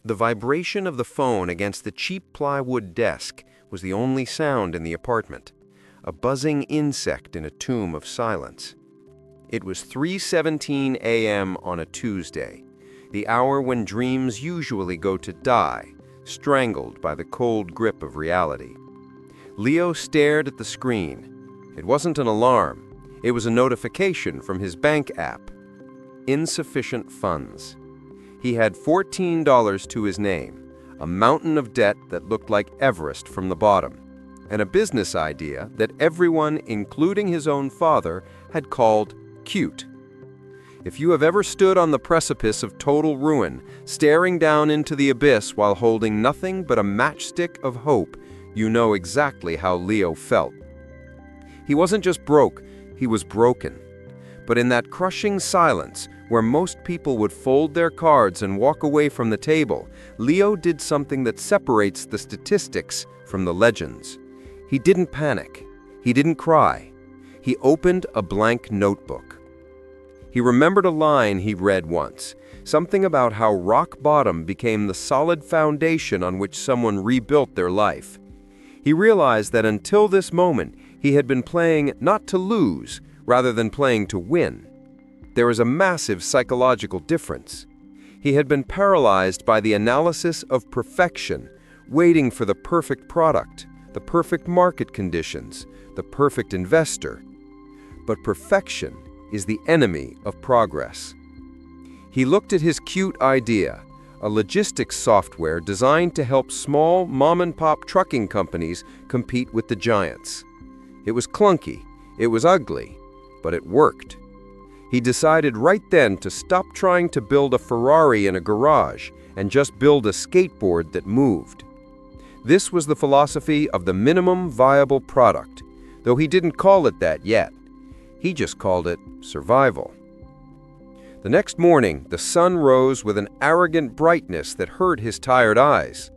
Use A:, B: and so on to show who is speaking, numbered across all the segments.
A: The vibration of the phone against the cheap plywood desk was the only sound in the apartment, a buzzing insect in a tomb of silence. It was 3:17 a.m. on a Tuesday, the hour when dreams usually go to die, strangled by the cold grip of reality. Leo stared at the screen. It wasn't an alarm. It was a notification from his bank app. Insufficient funds. He had $14 to his name, a mountain of debt that looked like Everest from the bottom, and a business idea that everyone, including his own father, had called cute. If you have ever stood on the precipice of total ruin, staring down into the abyss while holding nothing but a matchstick of hope, you know exactly how Leo felt. He wasn't just broke, he was broken. But in that crushing silence, where most people would fold their cards and walk away from the table, Leo did something that separates the statistics from the legends. He didn't panic. He didn't cry. He opened a blank notebook. He remembered a line he read once, something about how rock bottom became the solid foundation on which someone rebuilt their life. He realized that until this moment, he had been playing not to lose, rather than playing to win. There is a massive psychological difference. He had been paralyzed by the analysis of perfection, waiting for the perfect product, the perfect market conditions, the perfect investor. But perfection is the enemy of progress. He looked at his cute idea, a logistics software designed to help small mom-and-pop trucking companies compete with the giants. It was clunky, it was ugly, but it worked. He decided right then to stop trying to build a Ferrari in a garage and just build a skateboard that moved. This was the philosophy of the minimum viable product, though he didn't call it that yet. He just called it survival. The next morning, the sun rose with an arrogant brightness that hurt his tired eyes.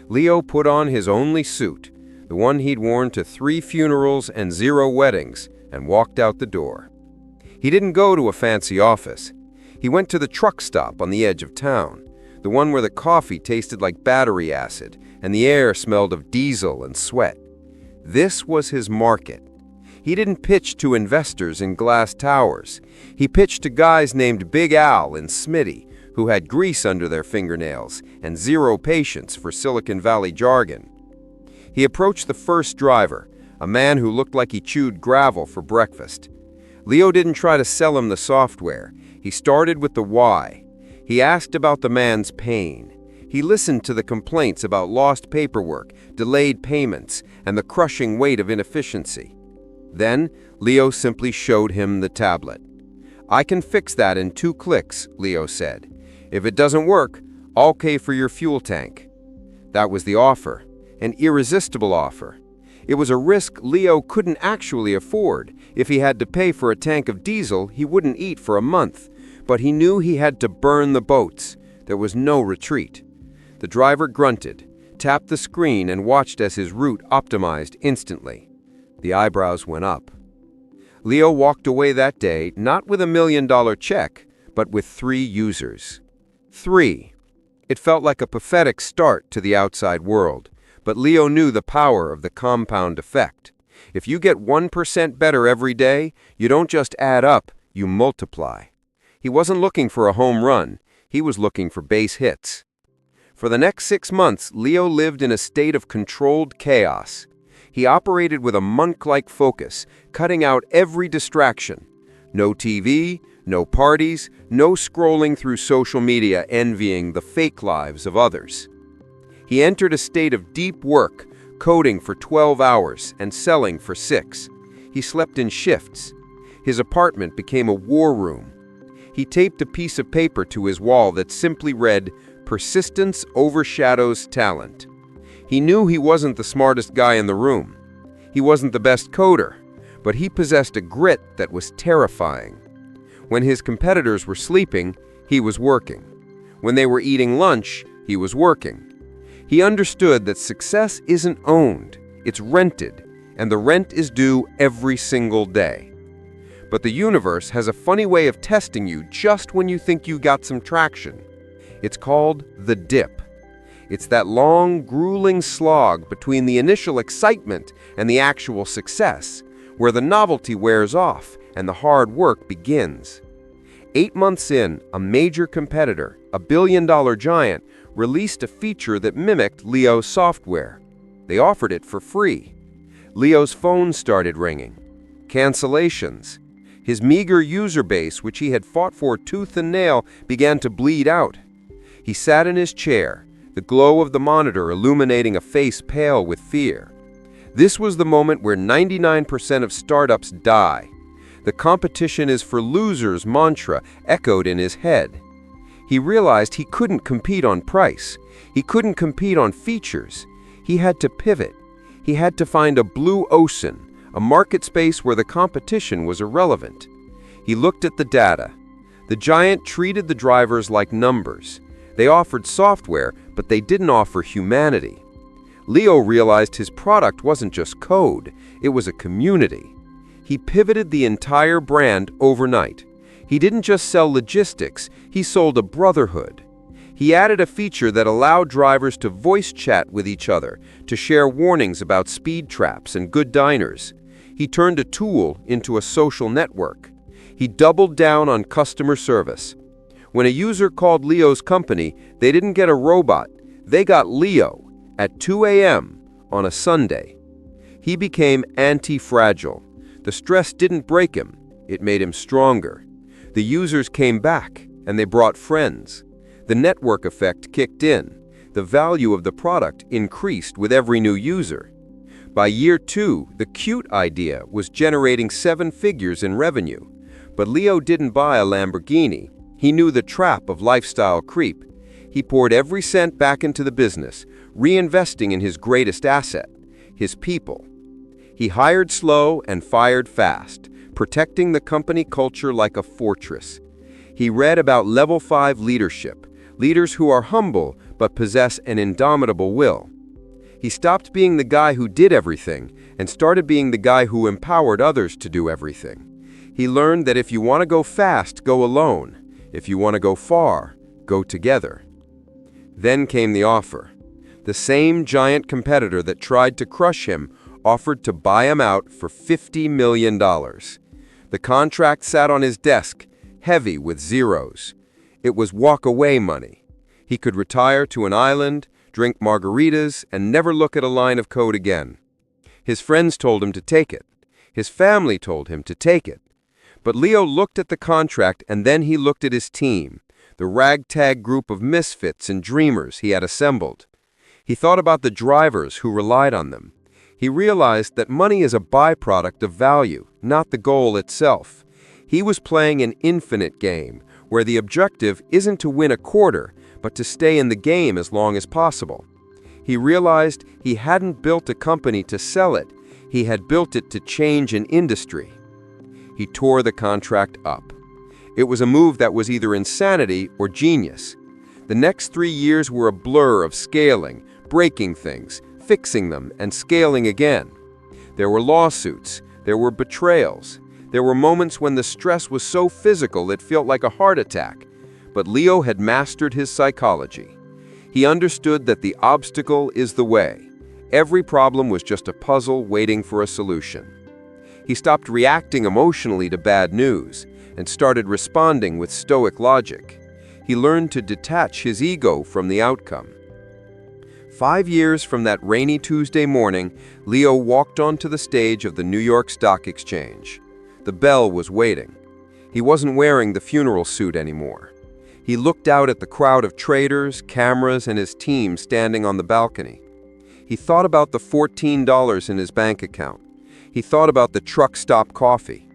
A: Leo put on his only suit, the one he'd worn to 3 funerals and 0 weddings, and walked out the door. He didn't go to a fancy office. He went to the truck stop on the edge of town, the one where the coffee tasted like battery acid and the air smelled of diesel and sweat. This was his market. He didn't pitch to investors in glass towers. He pitched to guys named Big Al and Smitty, who had grease under their fingernails and 0 patience for Silicon Valley jargon. He approached the first driver, a man who looked like he chewed gravel for breakfast. Leo didn't try to sell him the software. He started with the why. He asked about the man's pain. He listened to the complaints about lost paperwork, delayed payments, and the crushing weight of inefficiency. Then, Leo simply showed him the tablet. "I can fix that in 2 clicks," Leo said. "If it doesn't work, I'll pay for your fuel tank." That was the offer, an irresistible offer. It was a risk Leo couldn't actually afford. If he had to pay for a tank of diesel, he wouldn't eat for a month. But he knew he had to burn the boats. There was no retreat. The driver grunted, tapped the screen, and watched as his route optimized instantly. The eyebrows went up. Leo walked away that day not with $1 million check, but with 3 users. 3. It felt like a pathetic start to the outside world. But Leo knew the power of the compound effect. If you get 1% better every day, you don't just add up, you multiply. He wasn't looking for a home run. He was looking for base hits. For the next 6 months, Leo lived in a state of controlled chaos. He operated with a monk-like focus, cutting out every distraction. No TV, no parties, no scrolling through social media envying the fake lives of others. He entered a state of deep work, coding for 12 hours and selling for 6. He slept in shifts. His apartment became a war room. He taped a piece of paper to his wall that simply read, "Persistence overshadows talent." He knew he wasn't the smartest guy in the room. He wasn't the best coder, but he possessed a grit that was terrifying. When his competitors were sleeping, he was working. When they were eating lunch, he was working. He understood that success isn't owned, it's rented, and the rent is due every single day. But the universe has a funny way of testing you just when you think you got some traction. It's called the dip. It's that long, grueling slog between the initial excitement and the actual success, where the novelty wears off and the hard work begins. 8 months in, a major competitor, a billion-dollar giant, released a feature that mimicked Leo's software. They offered it for free. Leo's phone started ringing. Cancellations. His meager user base, which he had fought for tooth and nail, began to bleed out. He sat in his chair, the glow of the monitor illuminating a face pale with fear. This was the moment where 99% of startups die. The competition is for losers mantra echoed in his head. He realized he couldn't compete on price. He couldn't compete on features. He had to pivot. He had to find a blue ocean, a market space where the competition was irrelevant. He looked at the data. The giant treated the drivers like numbers. They offered software, but they didn't offer humanity. Leo realized his product wasn't just code, it was a community. He pivoted the entire brand overnight. He didn't just sell logistics, he sold a brotherhood. He added a feature that allowed drivers to voice chat with each other, to share warnings about speed traps and good diners. He turned a tool into a social network. He doubled down on customer service. When a user called Leo's company, they didn't get a robot, they got Leo at 2 a.m. on a Sunday. He became anti-fragile. The stress didn't break him, it made him stronger. The users came back, and they brought friends. The network effect kicked in. The value of the product increased with every new user. By year 2, the cute idea was generating 7 figures in revenue. But Leo didn't buy a Lamborghini. He knew the trap of lifestyle creep. He poured every cent back into the business, reinvesting in his greatest asset, his people. He hired slow and fired fast, protecting the company culture like a fortress. He read about level 5 leadership, leaders who are humble but possess an indomitable will. He stopped being the guy who did everything and started being the guy who empowered others to do everything. He learned that if you want to go fast, go alone. If you want to go far, go together. Then came the offer. The same giant competitor that tried to crush him offered to buy him out for $50 million. The contract sat on his desk, heavy with zeros. It was walk-away money. He could retire to an island, drink margaritas, and never look at a line of code again. His friends told him to take it. His family told him to take it. But Leo looked at the contract and then he looked at his team, the ragtag group of misfits and dreamers he had assembled. He thought about the drivers who relied on them. He realized that money is a byproduct of value, not the goal itself. He was playing an infinite game, where the objective isn't to win a quarter, but to stay in the game as long as possible. He realized he hadn't built a company to sell it, he had built it to change an industry. He tore the contract up. It was a move that was either insanity or genius. The next 3 years were a blur of scaling, breaking things, fixing them, and scaling again. There were lawsuits, there were betrayals, there were moments when the stress was so physical it felt like a heart attack. But Leo had mastered his psychology. He understood that the obstacle is the way. Every problem was just a puzzle waiting for a solution. He stopped reacting emotionally to bad news and started responding with stoic logic. He learned to detach his ego from the outcome. 5 years from that rainy Tuesday morning, Leo walked onto the stage of the New York Stock Exchange. The bell was waiting. He wasn't wearing the funeral suit anymore. He looked out at the crowd of traders, cameras, and his team standing on the balcony. He thought about the $14 in his bank account. He thought about the truck stop coffee.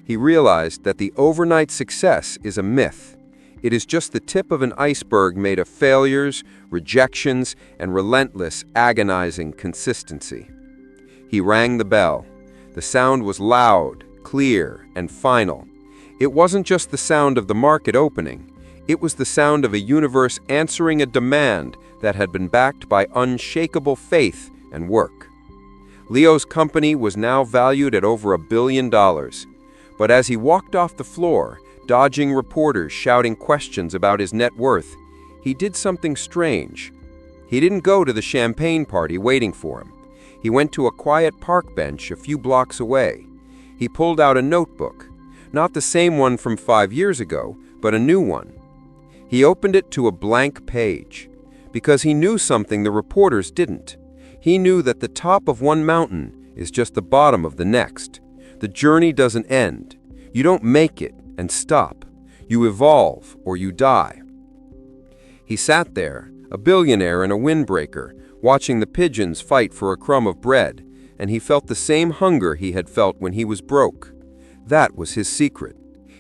A: He realized that the overnight success is a myth. It is just the tip of an iceberg made of failures, rejections, and relentless, agonizing consistency. He rang the bell. The sound was loud, clear, and final. It wasn't just the sound of the market opening. It was the sound of a universe answering a demand that had been backed by unshakable faith and work. Leo's company was now valued at over $1 billion. But as he walked off the floor, dodging reporters shouting questions about his net worth, he did something strange. He didn't go to the champagne party waiting for him. He went to a quiet park bench a few blocks away. He pulled out a notebook, not the same one from 5 years ago, but a new one. He opened it to a blank page, because he knew something the reporters didn't. He knew that the top of one mountain is just the bottom of the next. The journey doesn't end. You don't make it and stop. You evolve or you die. He sat there, a billionaire and a windbreaker, watching the pigeons fight for a crumb of bread, and he felt the same hunger he had felt when he was broke. That was his secret.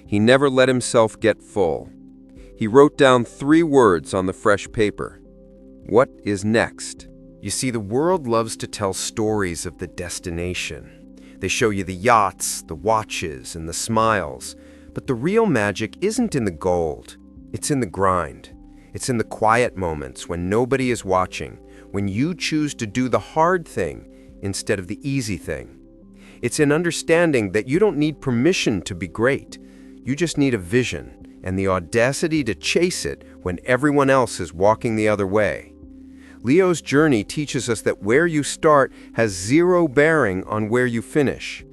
A: He never let himself get full. He wrote down 3 words on the fresh paper. What is next? You see, the world loves to tell stories of the destination. They show you the yachts, the watches, and the smiles. But the real magic isn't in the gold. It's in the grind. It's in the quiet moments when nobody is watching, when you choose to do the hard thing instead of the easy thing. It's in understanding that you don't need permission to be great. You just need a vision and the audacity to chase it when everyone else is walking the other way. Leo's journey teaches us that where you start has zero bearing on where you finish.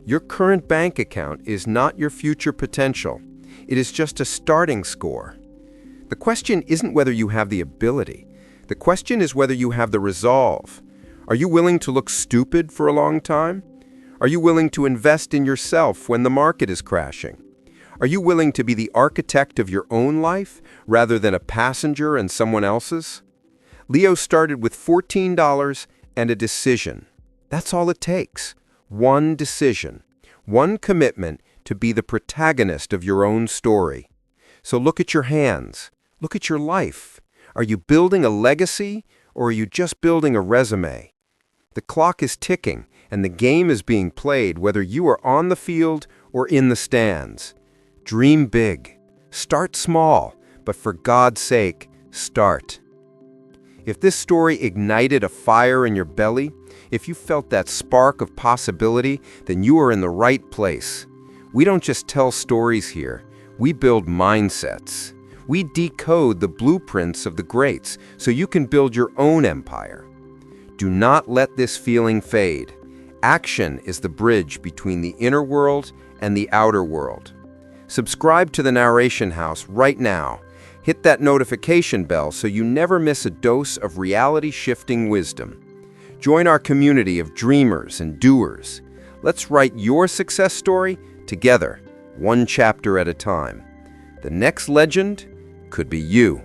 A: Your current bank account is not your future potential. It is just a starting score. The question isn't whether you have the ability. The question is whether you have the resolve. Are you willing to look stupid for a long time? Are you willing to invest in yourself when the market is crashing? Are you willing to be the architect of your own life rather than a passenger in someone else's? Leo started with $14 and a decision. That's all it takes. One decision. One commitment to be the protagonist of your own story. So look at your hands. Look at your life. Are you building a legacy or are you just building a resume? The clock is ticking and the game is being played whether you are on the field or in the stands. Dream big. Start small, but for God's sake, start. If this story ignited a fire in your belly, if you felt that spark of possibility, then you are in the right place. We don't just tell stories here. We build mindsets. We decode the blueprints of the greats so you can build your own empire. Do not let this feeling fade. Action is the bridge between the inner world and the outer world. Subscribe to the Narration House right now. Hit that notification bell so you never miss a dose of reality-shifting wisdom. Join our community of dreamers and doers. Let's write your success story together, one chapter at a time. The next legend could be you.